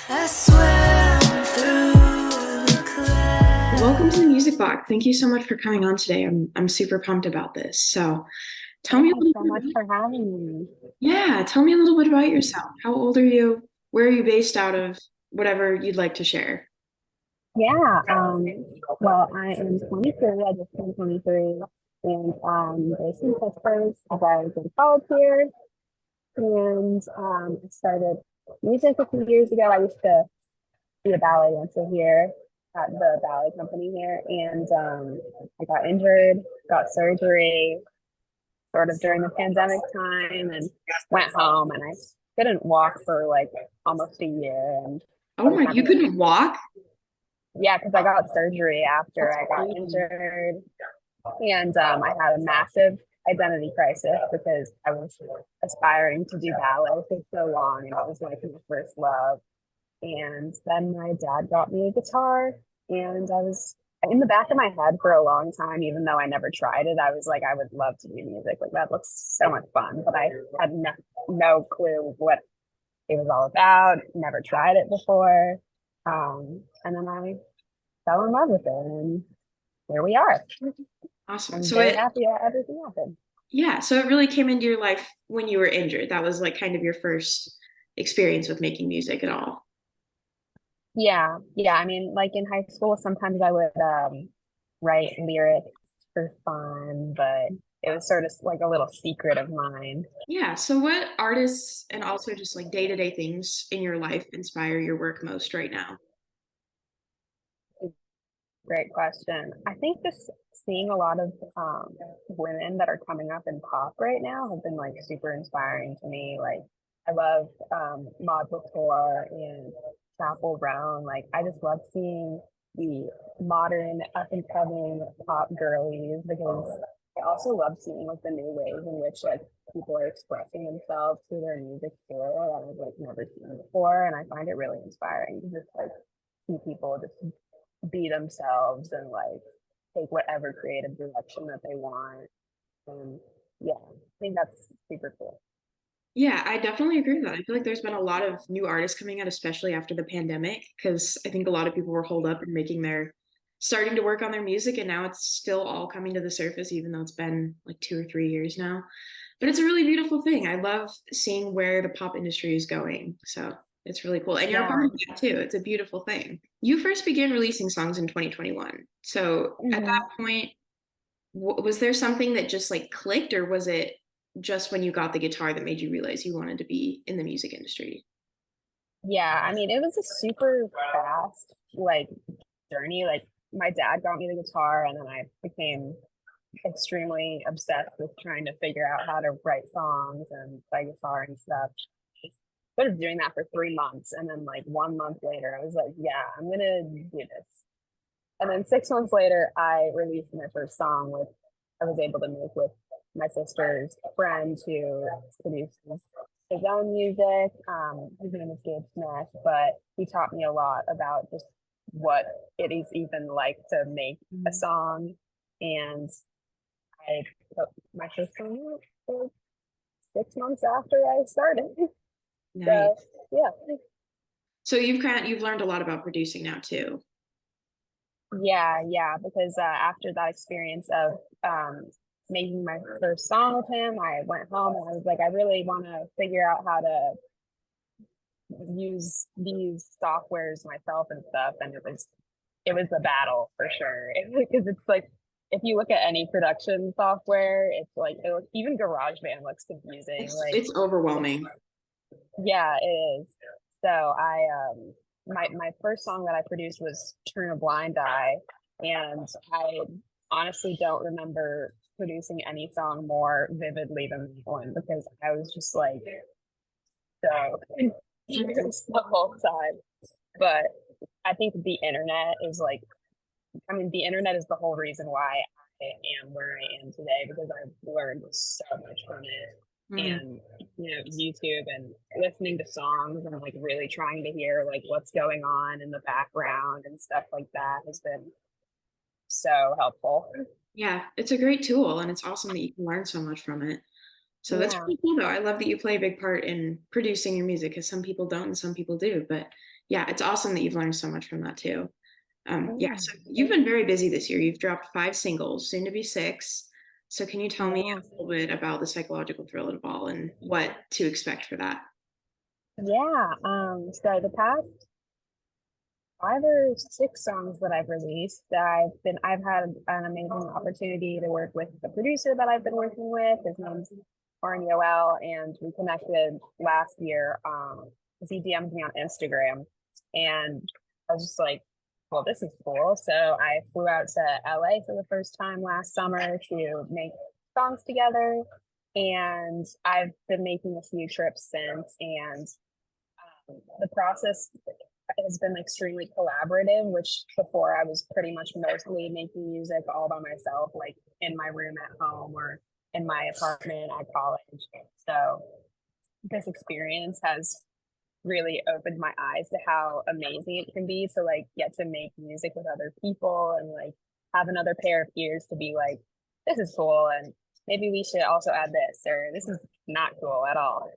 I swear I'm through the clouds. Welcome to the Music Box. Thank you so much for coming on today. I'm super pumped about this. So, tell me a Thanks little so much bit. for having me. Yeah, tell me a little bit about yourself. How old are you? Where are you based out of? Whatever you'd like to share. Yeah, well, I am 23. I just turned 23, and based in Pittsburgh. I was in college here, and I started music a few years ago. I used to be a ballet dancer here at the ballet company here, and I got injured, got surgery, sort of during the pandemic time, and went home, and I couldn't walk for like almost a year, and I Oh was my, you having a couldn't walk? Yeah, because I got surgery after That's I got crazy. injured, and I had a massive identity crisis because I was aspiring to do ballet for so long, and it was like my first love. And then my dad got me a guitar, and I was in the back of my head for a long time, even though I never tried it. I was like, I would love to do music. Like that looks so much fun, but I had no clue what it was all about. Never tried it before. And then I fell in love with it, and here we are. Awesome. I'm So very it, happy that everything happened. yeah, so it really came into your life when you were injured. That was like kind of your first experience with making music at all. Yeah, yeah. I mean, like in high school, sometimes I would write lyrics for fun, but it was sort of like a little secret of mine. Yeah, so what artists and also just like day-to-day things in your life inspire your work most right now? Great question. I think this seeing a lot of women that are coming up in pop right now have been like super inspiring to me. Like I love plethora and Chapel Brown. Like I just love seeing the modern up and coming pop girlies because I also love seeing like the new ways in which like people are expressing themselves through their music too that I've like never seen before, and I find it really inspiring to just like see people just be themselves and like take whatever creative direction that they want. And yeah, I think that's super cool. Yeah, I definitely agree with that. I feel like there's been a lot of new artists coming out, especially after the pandemic, because I think a lot of people were holed up and starting to work on their music, and now it's still all coming to the surface, even though it's been like 2 or 3 years now. But it's a really beautiful thing. I love seeing where the pop industry is going. So it's really cool. And you're a part Yeah. of that too. It's a beautiful thing. You first began releasing songs in 2021. So at that Hmm. point, was there something that just like clicked, or was it just when you got the guitar that made you realize you wanted to be in the music industry? Yeah, I mean, it was a super fast like journey. Like my dad got me the guitar, and then I became extremely obsessed with trying to figure out how to write songs and play guitar and stuff. Sort of doing that for 3 months, and then like 1 month later, I was like, "Yeah, I'm gonna do this." And then 6 months later, I released my first song, which I was able to make with my sister's friend who produces his own music. His name is Gabe Smith, but he taught me a lot about just what it is even like to make a song. And I put my first song out for 6 months after I started. So Nice. yeah, So you've learned a lot about producing now too. yeah, because after that experience of making my first song with him, I went home and I was like, I really want to figure out how to use these softwares myself and stuff. And it was a battle for sure because it's like if you look at any production software, it's like even GarageBand looks confusing. Like It's it's overwhelming. yeah, it is. So I my first song that I produced was Turn a Blind Eye, and I honestly don't remember producing any song more vividly than that one because I was just like so confused the whole time. But I think the internet is like I mean the internet is the whole reason why I am where I am today because I've learned so much from it, Mhm. and YouTube and listening to songs and like really trying to hear like what's going on in the background and stuff like that has been so helpful. Yeah, it's a great tool, and it's awesome that you can learn so much from it. So that's Yeah, really cool, though. I love that you play a big part in producing your music because some people don't and some people do. But Yeah, it's awesome that you've learned so much from that too. Yeah, Yeah. so you've been very busy this year. You've dropped 5 singles, soon to be six. So can you tell me Yeah. a little bit about the psychological thrill and ball and what to expect for that? Yeah. So the past 5 or 6 songs that I've released, I've had an amazing opportunity to work with the producer that I've been working with. His name's Arn Yoel, and we connected last year. 'Cause he DM'd me on Instagram, and I was just like, well, this is cool. So I flew out to LA for the first time last summer to make songs together. And I've been making a few trips since, and the process has been extremely collaborative, which before I was pretty much mostly making music all by myself, like in my room at home or in my apartment at college. So this experience has really opened my eyes to how amazing it can be to like get to make music with other people and like have another pair of ears to be like, this is cool, and maybe we should also add this, or this is not cool at all.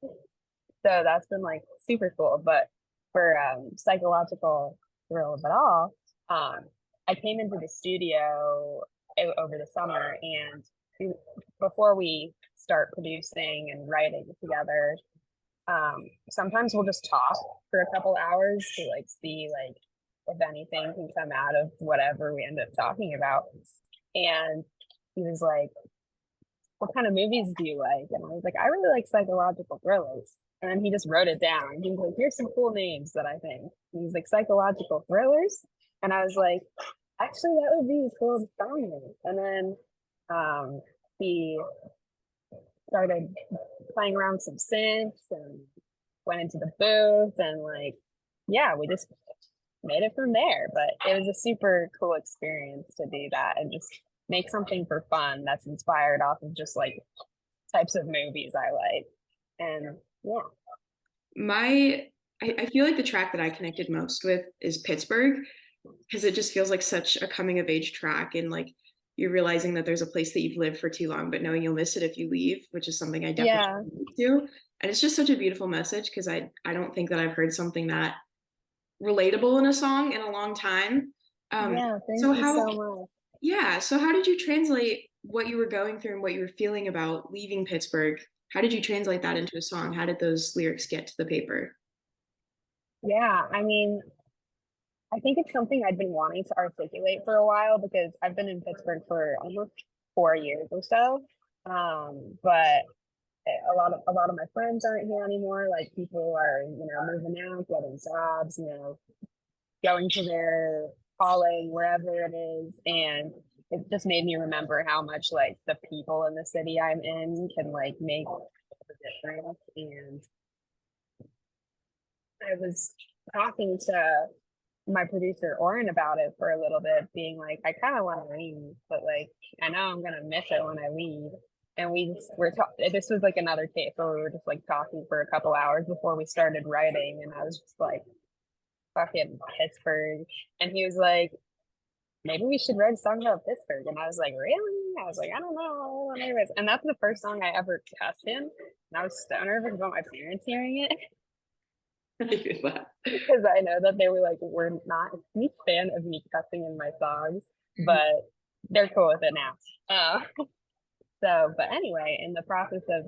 So that's been like super cool. But for psychological thrill of it all, I came into the studio over the summer, and before we start producing and writing together, sometimes we'll just talk for a couple hours to like see like if anything can come out of whatever we end up talking about. And he was like, what kind of movies do you like? And I was like, I really like psychological thrillers. And then he just wrote it down. He was like, here's some cool names that I think. And he's like, psychological thrillers. And I was like, actually, that would be a cool song name. And then he started playing around with some synths and went into the booth, and like, yeah, we just made it from there. But it was a super cool experience to do that and just make something for fun that's inspired off of just like types of movies I like. And yeah. I feel like the track that I connected most with is Pittsburgh because it just feels like such a coming of age track, and like you're realizing that there's a place that you've lived for too long, but knowing you'll miss it if you leave, which is something I definitely Yeah. do. And it's just such a beautiful message because I don't think that I've heard something that relatable in a song in a long time. Yeah. Thank So you how so much. Yeah, so how did you translate what you were going through and what you were feeling about leaving Pittsburgh? How did you translate that into a song? How did those lyrics get to the paper? Yeah. I mean, I think it's something I'd been wanting to articulate for a while because I've been in Pittsburgh for almost 4 years or so. But a lot of my friends aren't here anymore. Like people are, moving out, getting jobs, going to their calling wherever it is. And it just made me remember how much like the people in the city I'm in can like make a difference. And I was talking to my producer Oren about it for a little bit, being like, I kind of want to leave, but like I know I'm gonna miss it when I leave. And this was like another case where we were just like talking for a couple hours before we started writing, and I was just like, fucking Pittsburgh. And he was like, maybe we should write a song about Pittsburgh. And I was like, really? I was like, I don't know. Anyways, and that's the first song I ever cussed in. And I was so nervous about my parents hearing it because I know that they were like, we're not a huge fan of me cussing in my songs, but they're cool with it now. But anyway, in the process of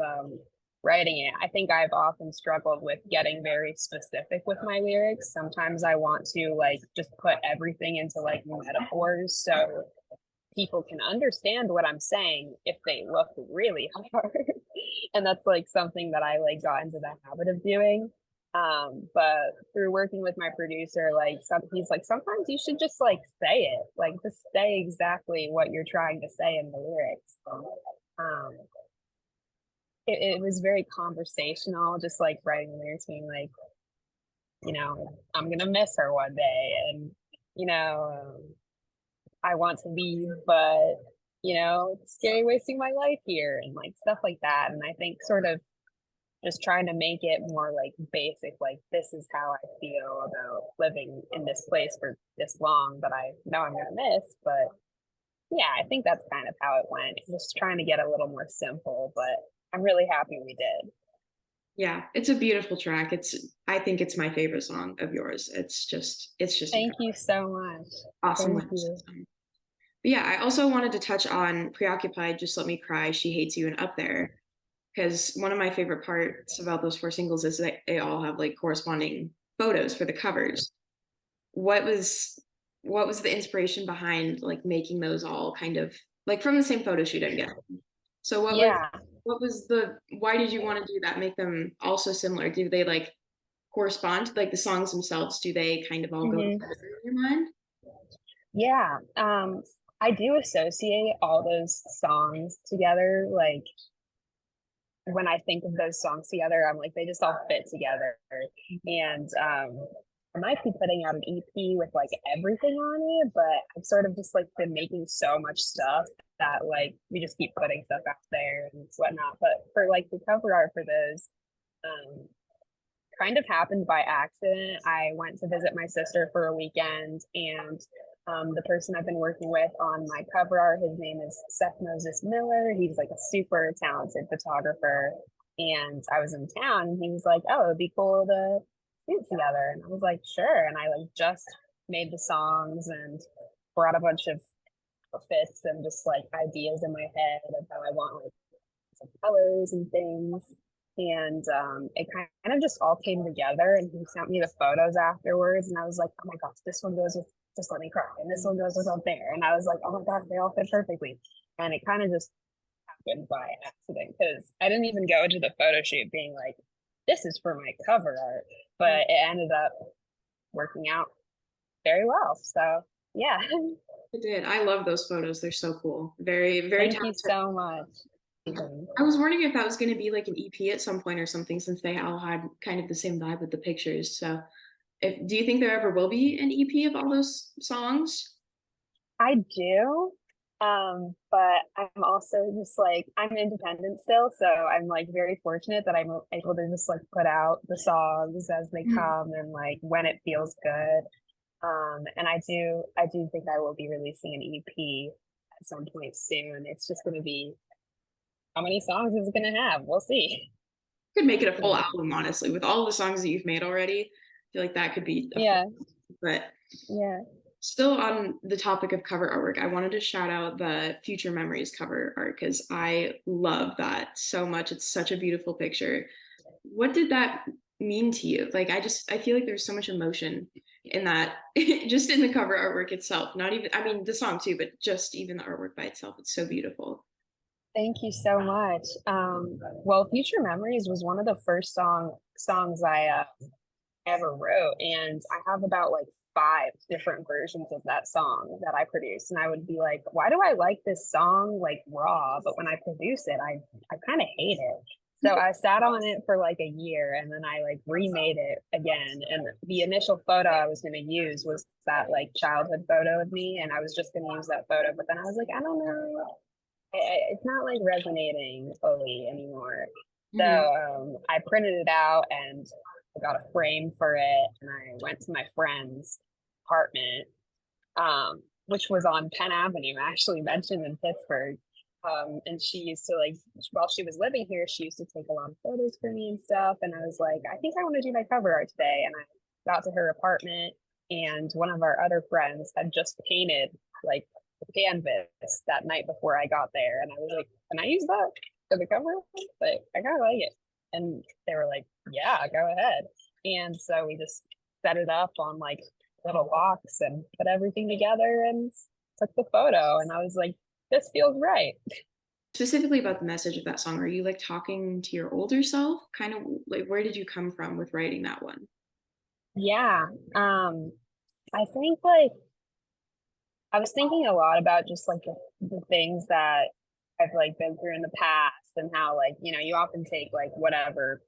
writing it, I think I've often struggled with getting very specific with my lyrics. Sometimes I want to like just put everything into like metaphors so people can understand what I'm saying if they look really hard. And that's like something that I like got into the habit of doing. But through working with my producer, like he's like, sometimes you should just like say it, like just say exactly what you're trying to say in the lyrics. Um, it was very conversational, just like writing the lyrics, being like, I'm gonna miss her one day, and I want to leave, but it's scary wasting my life here, and like stuff like that. And I think sort of just trying to make it more like basic, like this is how I feel about living in this place for this long that I know I'm gonna miss. But yeah, I think that's kind of how it went. Just trying to get a little more simple, but I'm really happy we did. Yeah, it's a beautiful track. I think it's my favorite song of yours. It's just Thank incredible. you so much. Awesome Thank you. lyricism. But yeah, I also wanted to touch on Preoccupied, Just Let Me Cry, She Hates You, and Up There, because one of my favorite parts about those four singles is that they all have like corresponding photos for the covers. What was what was the inspiration behind like making those all kind of like from the same photo shoot, I guess? So Yeah. what was the why did you want to do that? Make them also similar? Do they like correspond? Like the songs themselves, do they kind of all go hmm together in your mind? Yeah. I do associate all those songs together. Like when I think of those songs together, I'm like, they just all fit together. And I might be putting out an EP with like everything on it, but I've sort of just like been making so much stuff that like we just keep putting stuff out there and whatnot. But for like the cover art for those, um, kind of happened by accident. I went to visit my sister for a weekend, and the person I've been working with on my cover art, his name is Seth Moses Miller. He's like a super talented photographer. And I was in town, and he was like, "Oh, it'd be cool to shoot together." And I was like, "Sure." And I like just made the songs and brought a bunch of outfits and just like ideas in my head of how I want like some colors and things. And it kind of just all came together. And he sent me the photos afterwards. And I was like, oh my gosh, this one goes with Just Let Me Cry. And this one goes with Up There. And I was like, oh my God, they all fit perfectly. And it kind of just happened by accident because I didn't even go into the photo shoot being like, this is for my cover art. But it ended up working out very well. So yeah. It did. I love those photos. They're so cool. Very, very Thank you talented. so much. I was wondering if that was going to be like an EP at some point or something, since they all had kind of the same vibe with the pictures. So, do you think there ever will be an EP of all those songs? I do. But I'm also just like I'm independent still, so I'm like very fortunate that I'm able to just like put out the songs as they Mhm. come and like when it feels good. And I do think I will be releasing an EP at some point soon. It's just gonna be how many songs is it gonna have? We'll see. Could make it a full So, album, honestly, with all the songs that you've made already. I feel like that could be a full. yeah, But yeah. still on the topic of cover artwork, I wanted to shout out the Future Memories cover art because I love that so much. It's such a beautiful picture. What did that mean to you? Like, I feel like there's so much emotion in that, just in the cover artwork itself. Not even, I mean, the song too, but just even the artwork by itself. It's so beautiful. Thank you so much. Well, Future Memories was one of the first songs I ever wrote, and I have about like five different versions of that song that I produced. And I would be like, why do I like this song like raw, but when I produce it, I kind of hate it. So I sat on it for like a year, and then I like remade it again. And the initial photo I was going to use was that like childhood photo of me, and I was just going to use that photo. But then I was like, I don't know, it's not like resonating fully anymore. So Mhm. I printed it out and I got a frame for it, and I went to my friend's apartment, which was on Penn Avenue, actually mentioned in Pittsburgh. And she used to like while she was living here, she used to take a lot of photos for me and stuff. And I was like, I think I want to do my cover art today. And I got to her apartment, and one of our other friends had just painted like the canvas that night before I got there. And I was like, can I use that for the cover? But I kind of like it. And they were like, yeah, go ahead. And so we just set it up on like a little box and put everything together and took the photo. And I was like, this feels right. Specifically about the message of that song, are you like talking to your older self? Kind of like where did you come from with writing that one? Yeah. I think like I was thinking a lot about just like the things that I've like been through in the past, and how like, you often take like whatever,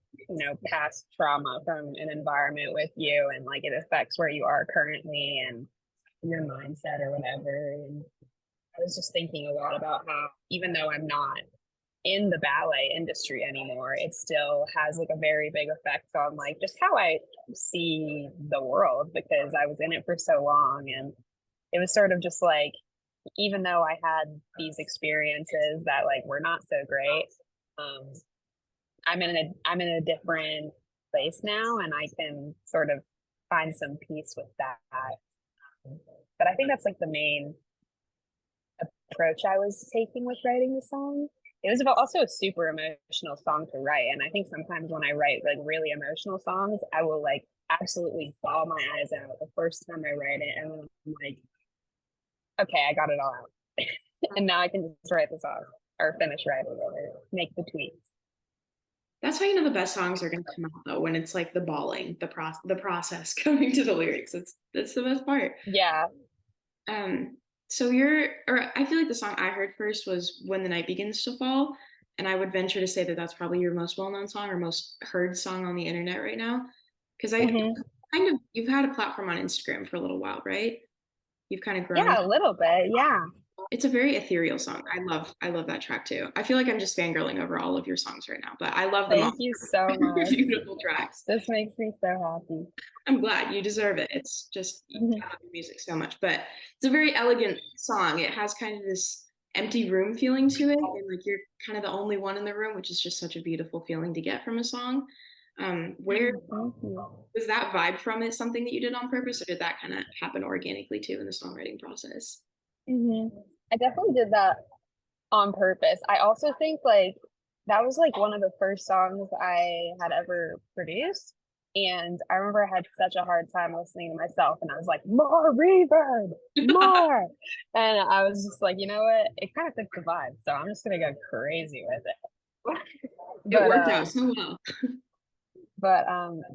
past trauma from an environment with you, and like it affects where you are currently and your mindset or whatever. And I was just thinking a lot about how even though I'm not in the ballet industry anymore, it still has like a very big effect on like just how I see the world, because I was in it for so long. And it was sort of just like, even though I had these experiences that like were not so great, um, I'm in a different place now, and I can sort of find some peace with that. But I think that's like the main approach I was taking with writing the song. It was also a super emotional song to write, and I think sometimes when I write like really emotional songs, I will like absolutely bawl my eyes out the first time I write it, and then I'm like, okay, I got it all out, and now I can just write the song or finish writing it or make the tweets. That's how you know the best songs are going to come out though, when it's like the bawling, the process coming to the lyrics. That's the best part. Yeah. So I feel like the song I heard first was When the Night Begins to Fall, and I would venture to say that that's probably your most well-known song or most heard song on the internet right now. Because Hmm. you've had a platform on Instagram for a little while, right? You've kind of grown. Yeah, a little bit. Yeah. It's a very ethereal song. I love that track too. I feel like I'm just fangirling over all of your songs right now, but I love them all. Thank you so They're much. beautiful tracks. This makes me so happy. I'm glad you deserve it. It's just Mhm. I love your music so much, but it's a very elegant song. It has kind of this empty room feeling to it, and like you're kind of the only one in the room, which is just such a beautiful feeling to get from a song. Where Thank you. was that vibe from it something that you did on purpose, or did that kind of happen organically too in the songwriting process? Hmm. I definitely did that on purpose. I also think like that was like one of the first songs I had ever produced. And I remember I had such a hard time listening to myself, and I was like, more reverb, more. And I was just like, you know what? It kind of fits the vibe. So I'm just gonna go crazy with it. It But worked out so well.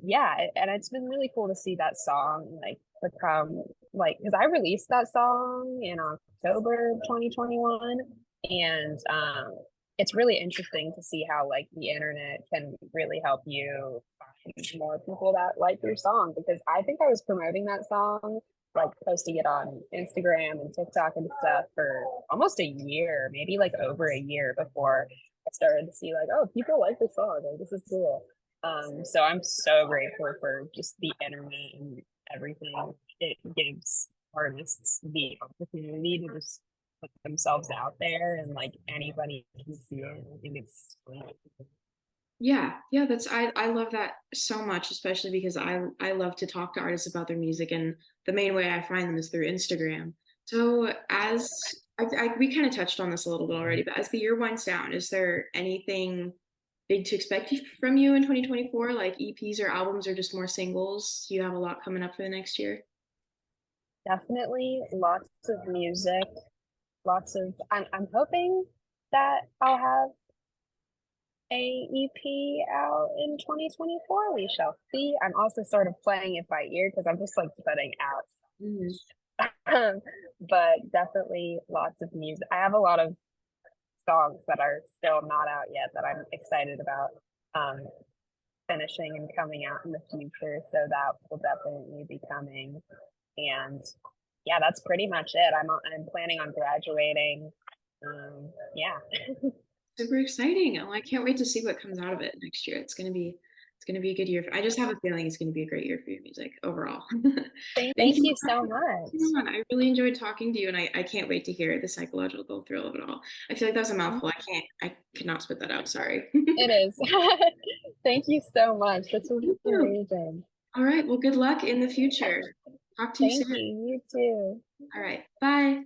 yeah, and it's been really cool to see that song like become like, because I released that song in October 2021, and it's really interesting to see how like the internet can really help you find more people that like your song, because I think I was promoting that song, like posting it on Instagram and TikTok and stuff for almost a year, maybe like over a year, before I started to see like, oh, people like this song, like this is cool. So I'm so grateful for just the internet and everything it gives artists the opportunity to just put themselves out there, and like anybody can see it. I think it's great. Yeah, that's I love that so much, especially because I love to talk to artists about their music, and the main way I find them is through Instagram. So as we kind of touched on this a little bit already, but as the year winds down, is there anything big to expect from you in 2024, like EPs or albums or just more singles? You have a lot coming up for the next year. Definitely lots of music, lots of. I'm hoping that I'll have a EP out in 2024. We shall see. I'm also sort of playing it by ear because I'm just like putting out. Mhm. But definitely lots of music. I have a lot of songs that are still not out yet that I'm excited about um, finishing and coming out in the future. So that will definitely be coming. And yeah, that's pretty much it. I'm planning on graduating. Yeah. Super exciting. Oh, I can't wait to see what comes out of it next year. It's gonna be a good year. I just have a feeling it's gonna be a great year for your music overall. Thank Thank you. you so much. I really enjoyed talking to you, and I can't wait to hear the psychological thrill of it all. I feel like that was a mouthful. I could not spit that out. Sorry. It is. Thank you so much. This was Thank you. amazing. All right. Well, good luck in the future. Talk to you Thank soon. you. You too. All right. Bye.